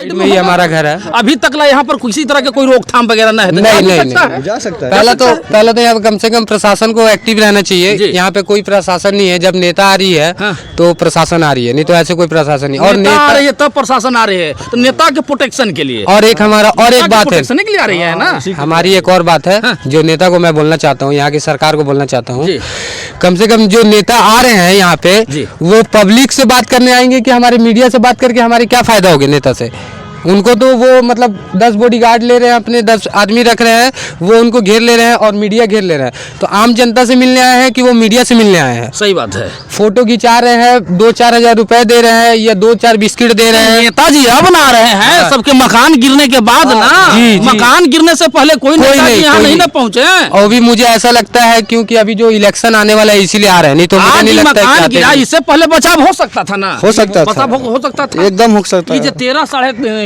में ही हमारा घर है। अभी तक यहाँ पर किसी तरह के कोई रोकथाम वगैरह नहीं है? नहीं जा सकता है। पहले तो यहाँ कम से कम प्रशासन को एक्टिव रहना चाहिए। यहाँ पे कोई प्रशासन नहीं है। जब नेता आ रही है तो प्रशासन आ रही है, नहीं तो ऐसे कोई प्रशासन नहीं। और नेता आ रही है तब प्रशासन आ रही है, तो नेता के प्रोटेक्शन के लिए। और एक हमारा और एक बात है, के लिए आ रही है ना। हमारी एक और बात है जो नेता को मैं बोलना चाहता हूँ, यहाँ की सरकार को बोलना चाहता हूँ, कम से कम जो नेता आ रहे हैं यहाँ पे वो पब्लिक से बात करने आएंगे कि हमारे मीडिया से बात करके हमारे क्या फायदा होगा नेता से। उनको तो वो मतलब 10 बॉडीगार्ड ले रहे हैं, अपने 10 आदमी रख रहे हैं, वो उनको घेर ले रहे हैं और मीडिया घेर ले रहे हैं। तो आम जनता से मिलने आए हैं कि वो मीडिया से मिलने आए हैं? सही बात है। फोटो खिंचा रहे हैं, 2-4 हजार रुपए दे रहे हैं या 2-4 बिस्किट दे रहे हैं। नेताजी अब बना रहे हैं सबके मकान गिरने के बाद ना। मकान गिरने से पहले कोई यहाँ नहीं ना पहुँचे। और भी मुझे ऐसा लगता है क्योंकि अभी जो इलेक्शन आने वाला है इसीलिए आ रहे हैं, नहीं तो मुझे नहीं लगता है। इससे पहले बचाव हो सकता था ना। हो सकता था, हो सकता था, एकदम हो सकता है।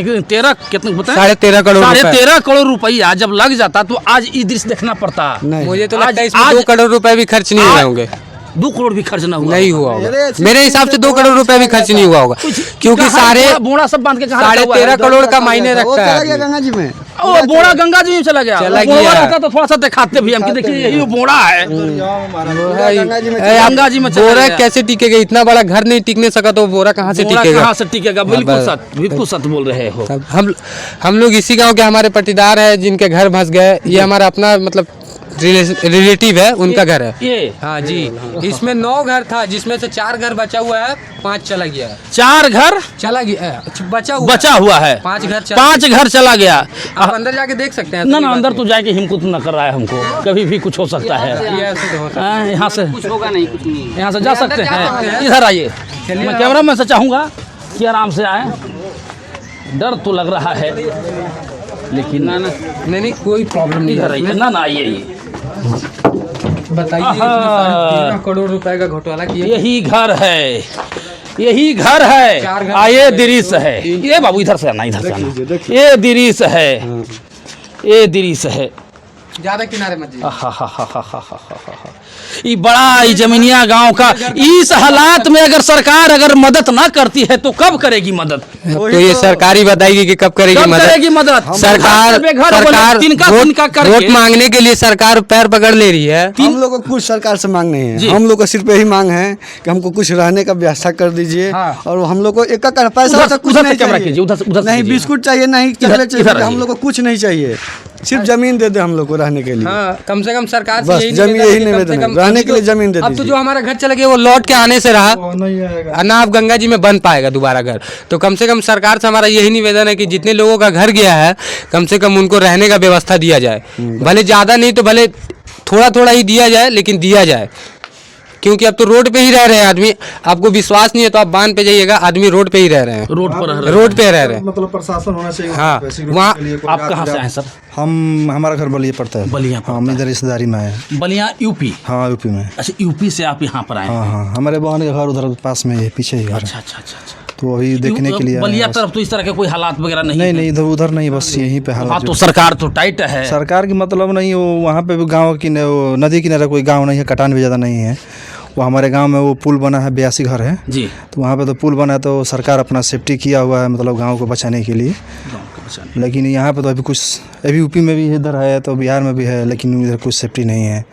13 कितने बताएं? 13.5 करोड़, 13.5 करोड़ रुपया जब लग जाता तो आज ये दृश्य देखना पड़ता। मुझे तो लगता है इसमें 2 करोड़ रुपए भी खर्च नहीं हुए होंगे। 2 करोड़ भी खर्च ना हुआ नहीं हुआ होगा मेरे हिसाब से। 2 करोड़ रुपए भी खर्च नहीं हुआ होगा क्योंकि सारे बोड़ा सब बांध के 13.5 करोड़ का मायने रखता है। गंगा जी में बोड़ा गंगा जी में चला गया रहता तो थोड़ा सा दिखाते भी हम कि देखिए यही बोड़ा है। गंगा जी में बोरा कैसे टिकेगा? इतना बड़ा घर नहीं टिकने सका तो बोरा कहाँ से टिकेगा? कहाँ से टिकेगा? बिल्कुल सच बोल रहे हो। हम लोग इसी गाँव के हमारे पट्टीदार है जिनके घर धंस गए। ये हमारा अपना मतलब रिलेटिव है, उनका घर है ये। हाँ जी। इसमें 9 घर था जिसमें से 4 घर बचा हुआ है, 5 चला गया है। 4 घर चला गया, बचा हुआ है। 5 घर चला गया। आप अंदर जाके देख सकते हैं। ना अंदर तो जाके हिम्मत न कर रहा है हमको, कभी भी कुछ हो सकता है। यहाँ से कुछ होगा नहीं, कुछ नहीं। यहाँ से जा सकते हैं। इधर आइए, मैं कैमरा मैन से चाहूँगा कि आराम से आए। डर तो लग रहा है लेकिन नहीं कोई प्रॉब्लम नहीं। इधर आइए ना आइए। बताइए 13 करोड़ रुपए का घोटाला किया। यही घर है। आइए दृश्य है ये। बाबू इधर से आना, इधर से आना। ये दृश्य है। ज्यादा किनारे मत ये बड़ा जमीनिया गांव का इस हालात में अगर सरकार अगर मदद ना करती है तो कब करेगी मदद? तो ये सरकार ही बताएगी कि कब करेगी मदद। सरकार वोट मांगने के लिए सरकार पैर पकड़ ले रही है। हम लोग को कुछ सरकार से मांग नहीं है। हम लोग को सिर्फ यही मांग है कि हमको कुछ रहने का व्यवस्था कर दीजिए। और हम लोग को एक पैसा कुछ नहीं चाहिए, नहीं बिस्कुट चाहिए, नहीं चॉकलेट चाहिए। हम लोग को कुछ नहीं चाहिए, सिर्फ जमीन दे दे हम लोग को रहने के लिए। कम से कम सरकार बस जमीन यही निवेदन है, रहने के लिए जमीन दे दीजिए। अब तो जो हमारा घर चला गया वो लौट के आने से रहा ना, अब गंगा जी में बन पाएगा दोबारा घर। तो कम से कम सरकार से हमारा यही निवेदन है कि जितने लोगों का घर गया है कम से कम उनको रहने का व्यवस्था दिया जाए। भले ज़्यादा नहीं तो भले थोड़ा ही दिया जाए, लेकिन दिया जाए। क्योंकि अब तो रोड पे ही रह रहे हैं आदमी। आपको विश्वास नहीं है तो आप बांध पे जाइएगा, आदमी रोड पे ही रह रहे हैं। रोड पे रह रहे हैं। मतलब प्रशासन होना चाहिए। हाँ, वहाँ आप कहाँ से आए सर? हमारा घर बलिया पड़ता है। बलिया? हाँ, हम इधर रिश्तेदारी में आए। बलिया यूपी? हाँ यूपी में। अच्छा, यूपी से आप यहाँ पर आए? हाँ, हमारे बहन के घर उधर पास में है, पीछे ही घर। अच्छा। तो अभी देखने के लिए बलिया तरफ तो इस तरह के कोई हालात वगैरह नहीं, इधर उधर नहीं, बस यहीं पे हालात। तो सरकार तो टाइट है। सरकार की मतलब नहीं, वो वहाँ पे भी गाँव की नदी किनारे कोई गाँव नहीं है, कटान भी ज़्यादा नहीं है। वो हमारे गांव में वो पुल बना है, 82 घर है जी। तो वहाँ पे तो पुल बना है, तो सरकार अपना सेफ्टी किया हुआ है, मतलब गांव को बचाने के लिए। लेकिन यहाँ पे तो अभी यूपी में भी इधर है, तो बिहार में भी है, लेकिन इधर कुछ सेफ्टी नहीं है।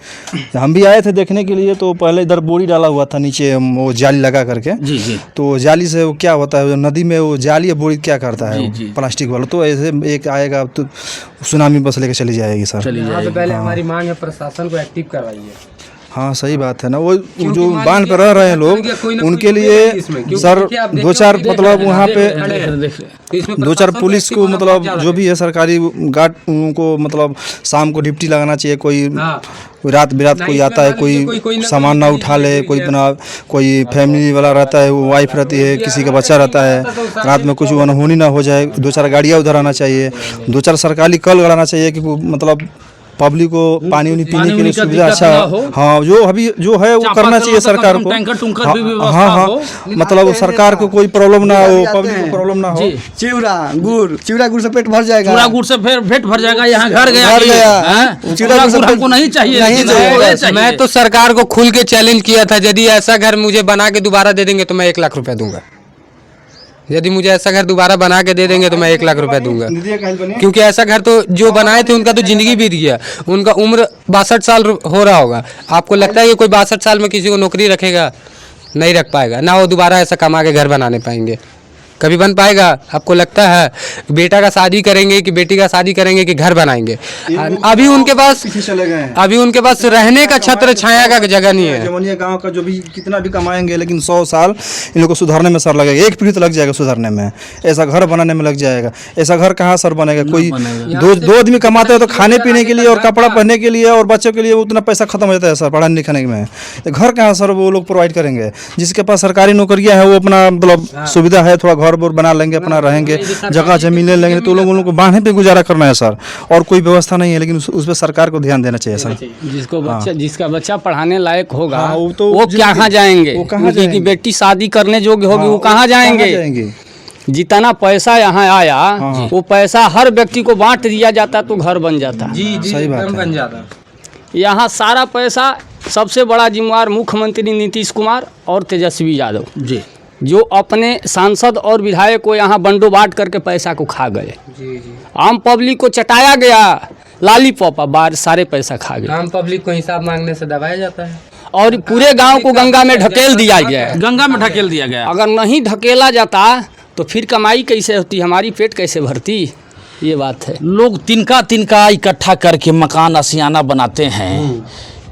हम भी आए थे देखने के लिए, तो पहले इधर बोरी डाला हुआ था नीचे, वो जाली लगा करके। जी। तो जाली से वो क्या होता है, नदी में वो जाली या बोरी क्या करता है, प्लास्टिक वाला, तो ऐसे एक आएगा तो सुनामी बस लेके चली जाएगी सर। पहले हमारी मांग है प्रशासन को एक्टिव करवाइए। हाँ सही बात है ना। वो जो बांध पर रह रहे हैं लोग, उनके लिए सर 2-4 मतलब वहाँ पे 2-4 पुलिस को मतलब जो भी है सरकारी गार्ड उनको मतलब शाम को ड्यूटी लगाना चाहिए। कोई रात बिरात कोई आता है, कोई सामान ना उठा ले, कोई फैमिली वाला रहता है, वो वाइफ रहती है, किसी का बच्चा रहता है, रात में कुछ अनहोनी ना हो जाए। 2-4 गाड़ियाँ उधर आना चाहिए, 2-4 सरकारी कल लगाना चाहिए कि मतलब पब्लिक को पानी पीने के लिए सुविधा अच्छा। हाँ, जो है वो करना चाहिए सरकार को। हाँ, मतलब सरकार को कोई प्रॉब्लम ना हो, पब्लिक को प्रॉब्लम ना हो। चिवड़ा गुड़ से पेट भर जाएगा। चिवड़ा गुड़ से पेट भर जाएगा। यहाँ घर गया चिवड़ा गुड़ हमको नहीं चाहिए। मैं तो सरकार को खुल के चैलेंज किया था, यदि ऐसा घर मुझे बना के दोबारा दे देंगे तो मैं 1 लाख रुपया दूंगा। यदि मुझे ऐसा घर दोबारा बना के दे देंगे तो मैं 1 लाख रुपए दूंगा, क्योंकि ऐसा घर तो जो बनाए थे उनका तो जिंदगी बीत गया, उनका उम्र 62 साल हो रहा होगा। आपको लगता है कि कोई 62 साल में किसी को नौकरी रखेगा? नहीं रख पाएगा ना, वो दोबारा ऐसा कमा के घर बनाने पाएंगे, कभी बन पाएगा? आपको लगता है बेटा का शादी करेंगे कि बेटी का शादी करेंगे कि घर बनाएंगे? अभी उनके पास रहने का छत्र छाया का जगह नहीं है। जमुनिया गांव का जो भी कितना भी कमाएंगे, लेकिन 100 साल इन लोगों को सुधारने में सर लगेगा, 1 पीढ़ी तो लग जाएगा सुधारने में, ऐसा घर बनाने में लग जाएगा। ऐसा घर कहाँ सर बनेगा? कोई दो आदमी कमाते हैं तो खाने पीने के लिए और कपड़ा पहनने के लिए और बच्चों के लिए उतना पैसा खत्म हो जाता है सर पढ़ाने लिखाने में। तो घर कहाँ सर वो लोग प्रोवाइड करेंगे? जिसके पास सरकारी नौकरियाँ है वो अपना मतलब सुविधा है, थोड़ा घर बोर बना लेंगे, अपना रहेंगे, जगह जमीनें लेंगे, तो लोग उन लोगों को बांधने पे गुजारा करना है सर, और कोई व्यवस्था नहीं है। लेकिन उस पर सरकार को ध्यान देना चाहिए सर। जिसका बच्चा पढ़ाने लायक होगा तो वो कहाँ जाएंगे? जिसकी बेटी शादी करने योग्य होगी वो कहाँ जाएंगे? जितना पैसा यहाँ आया वो पैसा हर व्यक्ति को बांट दिया जाता तो घर बन जाता। सही बात है। बन जाता। यहाँ सारा पैसा सबसे बड़ा जिम्मेवार मुख्यमंत्री नीतीश कुमार और तेजस्वी यादव जी, जो अपने सांसद और विधायक को यहाँ बंडोबांट करके पैसा को खा गए। आम पब्लिक को चटाया गया, लॉलीपॉप बार सारे पैसा खा गए। आम पब्लिक को हिसाब मांगने से दबाया जाता है और पूरे गांव को गंगा में ढकेल दिया गया है। गंगा में ढकेल दिया गया। अगर नहीं ढकेला जाता तो फिर कमाई कैसे होती, हमारी पेट कैसे भरती? ये बात है। लोग तिनका इकट्ठा करके मकान आशियाना बनाते हैं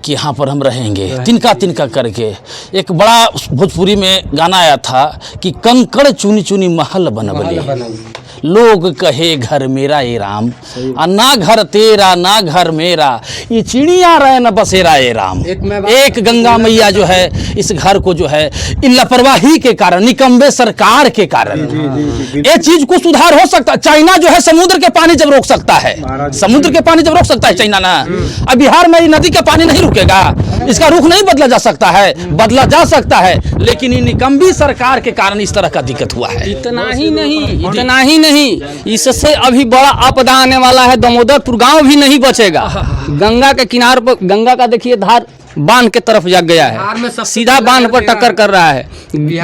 कि यहाँ पर हम रहेंगे, तिनका करके। एक बड़ा भोजपुरी में गाना आया था कि कंकड़ चुनी चुनी महल बनबले, लोग कहे घर मेरा ए राम, ना घर तेरा ना घर मेरा, ये चिड़िया रहे न बसेरा ए राम। एक गंगा मैया जो है इस घर को जो है इन लापरवाही के कारण, निकम्बे सरकार के कारण ये चीज को सुधार हो सकता है। चाइना जो है समुद्र के पानी जब रोक सकता है, समुद्र के पानी जब रोक सकता है चाइना ना, अब बिहार में नदी का पानी नहीं रुकेगा, इसका रुख नहीं बदला जा सकता है, बदला जा सकता है, लेकिन इन निकम्बी सरकार के कारण इस तरह का दिक्कत हुआ है। इतना ही नहीं, इससे अभी बड़ा आपदा आने वाला है। दामोदरपुर गांव भी नहीं बचेगा। गंगा के किनार पर, गंगा का देखिए धार बांध के तरफ जा गया है, सीधा बांध पर टक्कर कर रहा है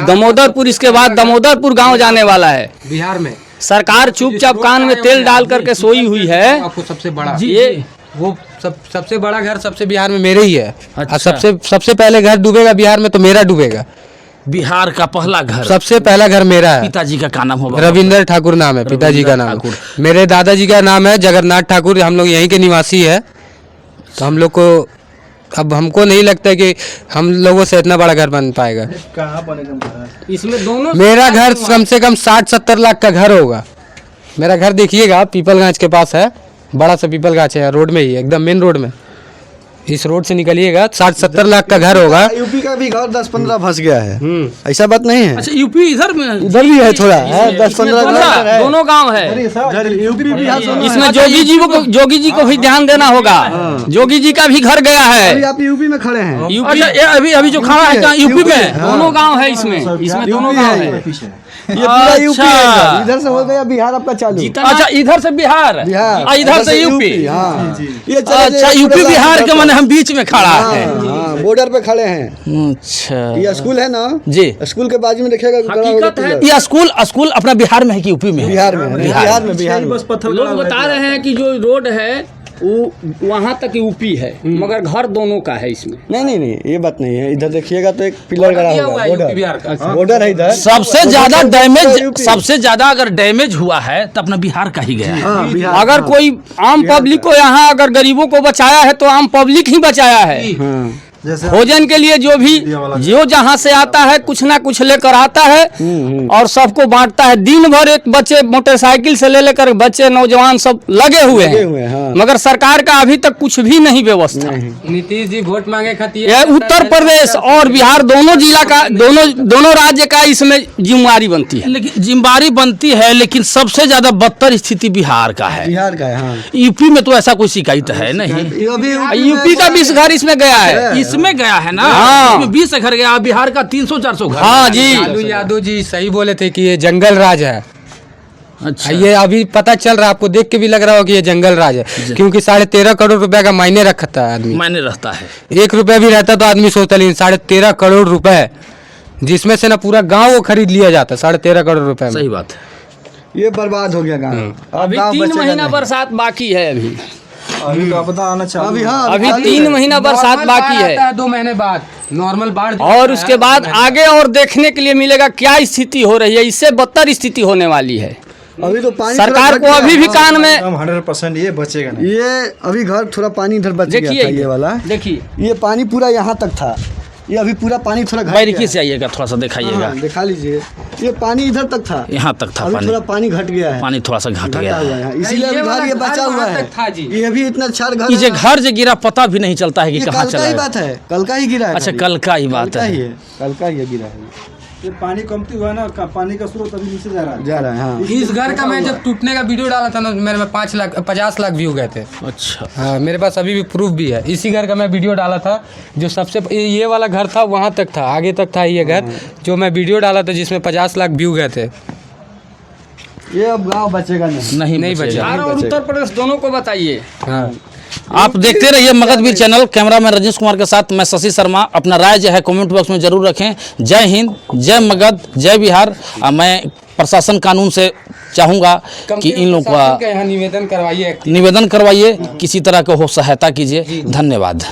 दामोदरपुर। इसके बाद दामोदरपुर गांव जाने वाला है। बिहार में सरकार चुपचाप कान में तेल डाल करके सोई हुई है। आपको सबसे बड़ा ये वो सबसे बड़ा घर सबसे बिहार में मेरे ही है। अच्छा। सबसे पहले घर डूबेगा बिहार में तो मेरा डूबेगा। बिहार का पहला घर, सबसे पहला घर मेरा है। पिताजी का क्या नाम होगा? रविंद्र ठाकुर नाम है पिताजी का नाम। मेरे दादाजी का नाम है जगन्नाथ ठाकुर। हम लोग यहीं के निवासी है, तो हम लोग को अब हमको नहीं लगता कि हम लोगों से इतना बड़ा घर बन पाएगा। कहाँ बनेगा? इसमें दोनों मेरा घर कम से कम 60-70 लाख का घर होगा। मेरा घर देखिएगा पीपलगाछ के पास है, बड़ा सा पीपल गाछ है, रोड में ही एकदम मेन रोड में। इस रोड से निकलिएगा 60-70 लाख का घर होगा। यूपी का भी घर 10-15 फंस गया है, ऐसा बात नहीं है। अच्छा, यूपी इधर में, इधर भी है थोड़ा, है 10-15 घर है। दोनों गांव है। यूपी बिहार इसमें जोगी जी को भी ध्यान देना होगा। जोगी जी का भी घर गया है। आप यूपी में खड़े हैं। यूपी अभी जो खड़ा है यूपी में, दोनों गांव है। इसमें दोनों गांव है। ये पूरा यूपी है, इधर से हो गया बिहार आपका चालू। अच्छा, इधर से बिहार, इधर से यूपी। ये अच्छा, यूपी बिहार के माने हम बीच में खड़ा है, बॉर्डर पे खड़े हैं। अच्छा, ये स्कूल है ना जी, स्कूल के बाजू में देखिएगा। ये स्कूल अपना बिहार में है कि यूपी में? बिहार में। लोग बता रहे हैं कि जो रोड है वो वहाँ तक यूपी है, मगर घर दोनों का है इसमें। नहीं, ये बात नहीं है। इधर देखिएगा तो एक पिलर गड़ा हुआ है, बॉर्डर है इधर। सबसे ज्यादा अगर डैमेज हुआ है तो अपना बिहार का ही गया है। अगर कोई आम पब्लिक को यहाँ अगर गरीबों को बचाया है तो आम पब्लिक ही बचाया है। भोजन के लिए जो जहाँ से आता है कुछ ना कुछ लेकर आता है और सबको बांटता है। दिन भर एक बच्चे मोटरसाइकिल से लेकर बच्चे नौजवान सब लगे हुए हैं, हाँ। मगर सरकार का अभी तक कुछ भी नहीं व्यवस्था। नीतीश जी वोट मांगे खातिर उत्तर प्रदेश और बिहार दोनों जिला का, दोनों राज्य का इसमें जिम्मेवारी बनती है। लेकिन जिम्मेवारी बनती है, लेकिन सबसे ज्यादा बदतर स्थिति बिहार का है। यूपी में तो ऐसा कोई शिकायत है नहीं। यूपी का 20 घर इसमें गया है, इसमें गया है ना। हाँ। इसमें 20 घर गया, बिहार का 300-400 घर। हाँ जी, लालू यादव जी सही बोले थे कि ये जंगल राज है। अच्छा, ये अभी पता चल रहा है, आपको देख के भी लग रहा हो कि ये जंगल राज है, क्योंकि 13.5 करोड़ रुपए का मायने रखता है आदमी। मायने रहता है। 1 रुपया भी रहता तो आदमी सोचता, लेकिन 13.5 करोड़ रुपए जिसमें से ना पूरा गांव वो खरीद लिया जाता 13.5 करोड़ रुपए में। सही बात है। ये बर्बाद हो गया गाँव। अभी 3 महीना बरसात बाकी है। अभी तो आपदा आना चाहिए। अभी हाँ अभी 3 महीना बरसात बाकी है। 2 महीने बाद नॉर्मल बाढ़ और उसके बाद आगे और देखने के लिए मिलेगा क्या स्थिति हो रही है। इससे बदतर स्थिति होने वाली है। अभी तो पानी सरकार को अभी भी कान में 100% ये बचेगा नहीं। ये अभी घर थोड़ा पानी इधर बच गया था ये वाला। देखिए ये पानी पूरा यहाँ तक था, ये अभी पूरा पानी थोड़ा घट बारीकी गया से आइएगा, थोड़ा सा दिखाइएगा। है। दिखा लीजिए, ये पानी इधर तक था, यहाँ तक था अभी पानी। थोड़ा पानी घट गया है, पानी थोड़ा सा घट घटा गया हुआ है। है, इसीलिए अभी घर ये बचा हुआ है। ये भी इतना अच्छा घर ये है। घर जो गिरा पता भी नहीं चलता है कि ये कहाँ कल का चला ही है। बात है, कल का ही गिरा है। अच्छा कल का ही बात है। कल का ही गिरा है। ये पानी कमती हुआ ना, पानी का स्रोत अभी नीचे जा रहा है। हाँ। इस घर का मैं जब टूटने का वीडियो डाला था ना, मेरे में 50 लाख व्यू गए थे। अच्छा हाँ, मेरे पास अभी भी प्रूफ भी है। इसी घर का मैं वीडियो डाला था, जो सबसे ये वाला घर था वहाँ तक था, आगे तक था ये घर, जो मैं वीडियो डाला था जिसमें 50 लाख व्यू गए थे। ये अब गाँव बचेगा नहीं। नहीं बचा। बिहार और उत्तर प्रदेश दोनों को बताइए। हाँ, आप देखते रहिए मगधवीर चैनल। कैमरामैन रजनीश कुमार के साथ मैं शशि शर्मा। अपना राय जो है कमेंट बॉक्स में जरूर रखें। जय हिंद, जय मगध, जय बिहार। मैं प्रशासन कानून से चाहूँगा कि इन लोगों का यहाँ निवेदन करवाइए, निवेदन करवाइए, किसी तरह का हो सहायता कीजिए। धन्यवाद।